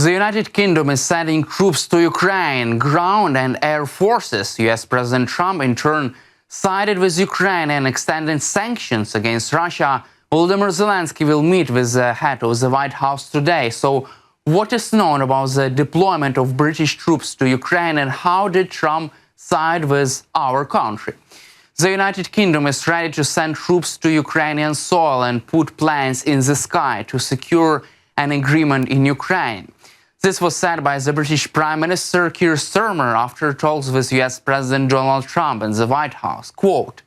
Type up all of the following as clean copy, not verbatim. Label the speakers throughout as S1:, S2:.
S1: The United Kingdom is sending troops to Ukraine, ground and air forces. US President Trump, in turn, sided with Ukraine and extended sanctions against Russia. Volodymyr Zelensky will meet with the head of the White House today. So, what is known about the deployment of British troops to Ukraine, and how did Trump side with our country? The United Kingdom is ready to send troops to Ukrainian soil and put planes in the sky to secure an agreement in Ukraine. This was said by the British Prime Minister Keir Starmer after talks with US President Donald Trump in the White House. Quote,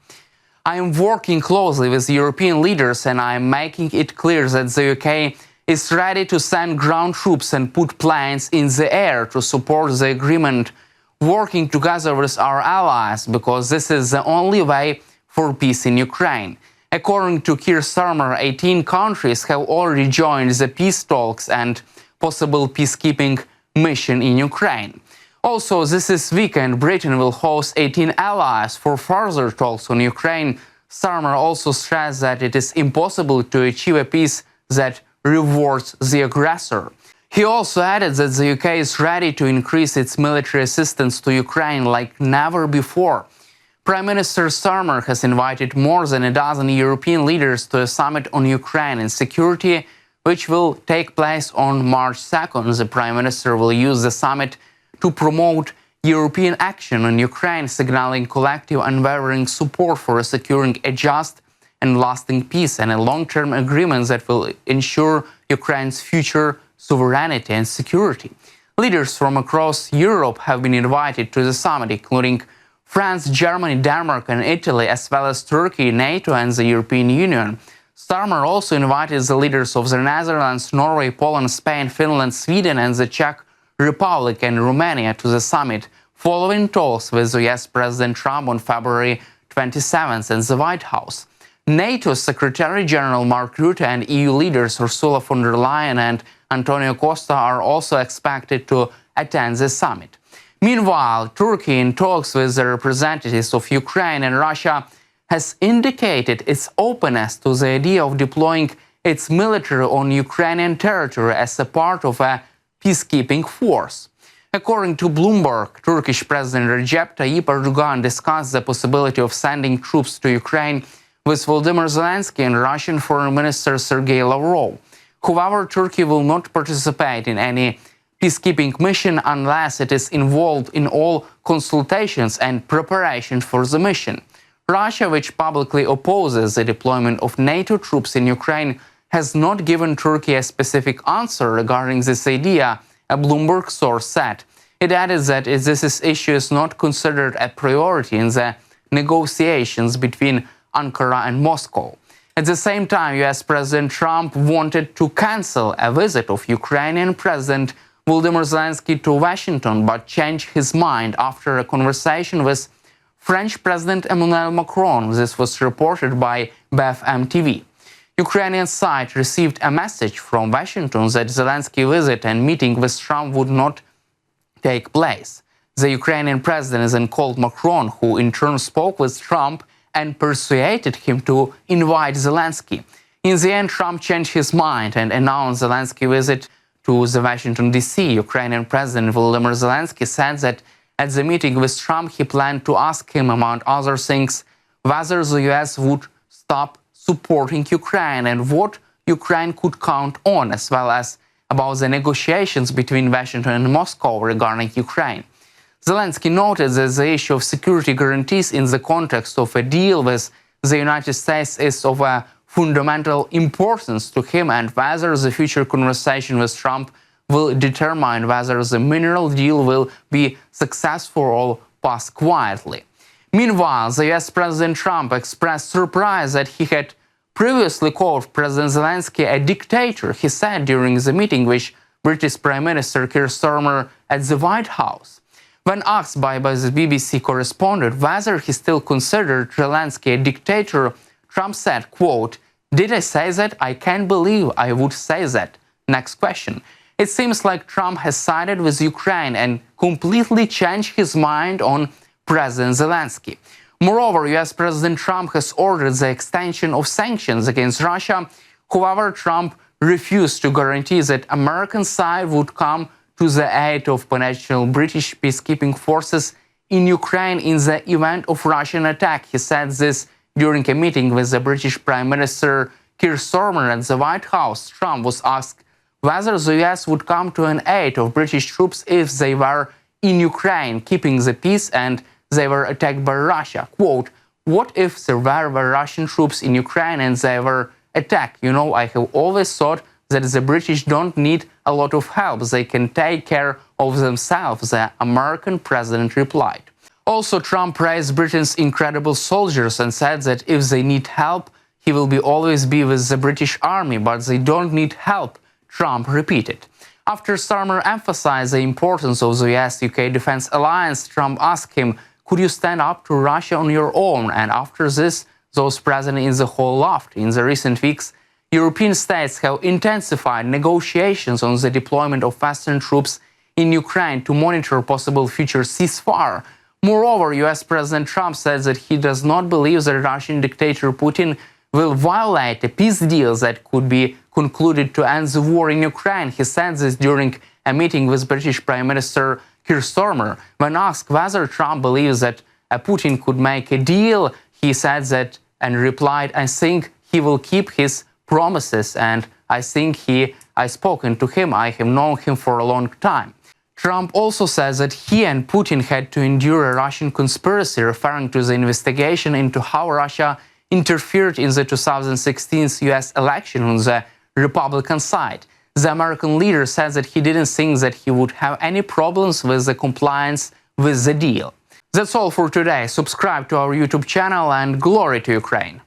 S1: "I am working closely with European leaders and I am making it clear that the UK is ready to send ground troops and put planes in the air to support the agreement, working together with our allies, because this is the only way for peace in Ukraine." According to Keir Starmer, 18 countries have already joined the peace talks and possible peacekeeping mission in Ukraine. Also, this weekend, Britain will host 18 allies for further talks on Ukraine. Starmer also stressed that it is impossible to achieve a peace that rewards the aggressor. He also added that the UK is ready to increase its military assistance to Ukraine like never before. Prime Minister Starmer has invited more than a dozen European leaders to a summit on Ukraine and security, which will take place on March 2nd. The Prime Minister will use the summit to promote European action on Ukraine, signaling collective unwavering support for securing a just and lasting peace and a long-term agreement that will ensure Ukraine's future sovereignty and security. Leaders from across Europe have been invited to the summit, including France, Germany, Denmark and Italy, as well as Turkey, NATO and the European Union. Starmer also invited the leaders of the Netherlands, Norway, Poland, Spain, Finland, Sweden and the Czech Republic and Romania to the summit, following talks with US President Trump on February 27th in the White House. NATO Secretary General Mark Rutte and EU leaders Ursula von der Leyen and Antonio Costa are also expected to attend the summit. Meanwhile, Turkey, in talks with the representatives of Ukraine and Russia, has indicated its openness to the idea of deploying its military on Ukrainian territory as a part of a peacekeeping force. According to Bloomberg, Turkish President Recep Tayyip Erdogan discussed the possibility of sending troops to Ukraine with Volodymyr Zelensky and Russian Foreign Minister Sergei Lavrov. However, Turkey will not participate in any peacekeeping mission unless it is involved in all consultations and preparations for the mission. Russia, which publicly opposes the deployment of NATO troops in Ukraine, has not given Turkey a specific answer regarding this idea, a Bloomberg source said. It added that this issue is not considered a priority in the negotiations between Ankara and Moscow. At the same time, US President Trump wanted to cancel a visit of Ukrainian President Volodymyr Zelensky to Washington, but changed his mind after a conversation with French President Emmanuel Macron. This was reported by BFM TV. Ukrainian side received a message from Washington that Zelensky visit and meeting with Trump would not take place. The Ukrainian president then called Macron, who in turn spoke with Trump and persuaded him to invite Zelensky. In the end, Trump changed his mind and announced Zelensky visit to the Washington, D.C. Ukrainian President Volodymyr Zelensky said that at the meeting with Trump, he planned to ask him, among other things, whether the US would stop supporting Ukraine and what Ukraine could count on, as well as about the negotiations between Washington and Moscow regarding Ukraine. Zelensky noted that the issue of security guarantees in the context of a deal with the United States is of a fundamental importance to him, and whether the future conversation with Trump will determine whether the mineral deal will be successful or pass quietly. Meanwhile, the US President Trump expressed surprise that he had previously called President Zelensky a dictator, he said during the meeting with British Prime Minister Keir Starmer at the White House. When asked by the BBC correspondent whether he still considered Zelensky a dictator, Trump said, quote, "Did I say that? I can't believe I would say that." Next question. It seems like Trump has sided with Ukraine and completely changed his mind on President Zelensky. Moreover, US President Trump has ordered the extension of sanctions against Russia. However, Trump refused to guarantee that American side would come to the aid of potential British peacekeeping forces in Ukraine in the event of Russian attack. He said this during a meeting with the British Prime Minister Keir Starmer at the White House. Trump was asked whether the US would come to an aid of British troops if they were in Ukraine, keeping the peace, and they were attacked by Russia. Quote, "What if there were Russian troops in Ukraine and they were attacked? You know, I have always thought that the British don't need a lot of help. They can take care of themselves," the American president replied. Also, Trump praised Britain's incredible soldiers and said that if they need help, he will always be with the British Army, but they don't need help, Trump repeated. After Starmer emphasized the importance of the US-UK defense alliance, Trump asked him, "Could you stand up to Russia on your own?" And after this, those present in the hall laughed. In the recent weeks, European states have intensified negotiations on the deployment of Western troops in Ukraine to monitor possible future ceasefire. Moreover, US President Trump said that he does not believe that Russian dictator Putin will violate a peace deal that could be concluded to end the war in Ukraine. He said this during a meeting with British Prime Minister Keir Starmer. When asked whether Trump believes that Putin could make a deal, he said that and replied, "I think he will keep his promises, and I think I've spoken to him. I have known him for a long time." Trump also says that he and Putin had to endure a Russian conspiracy, referring to the investigation into how Russia interfered in the 2016 US election on the Republican side. The American leader said that he didn't think that he would have any problems with the compliance with the deal. That's all for today. Subscribe to our YouTube channel, and glory to Ukraine!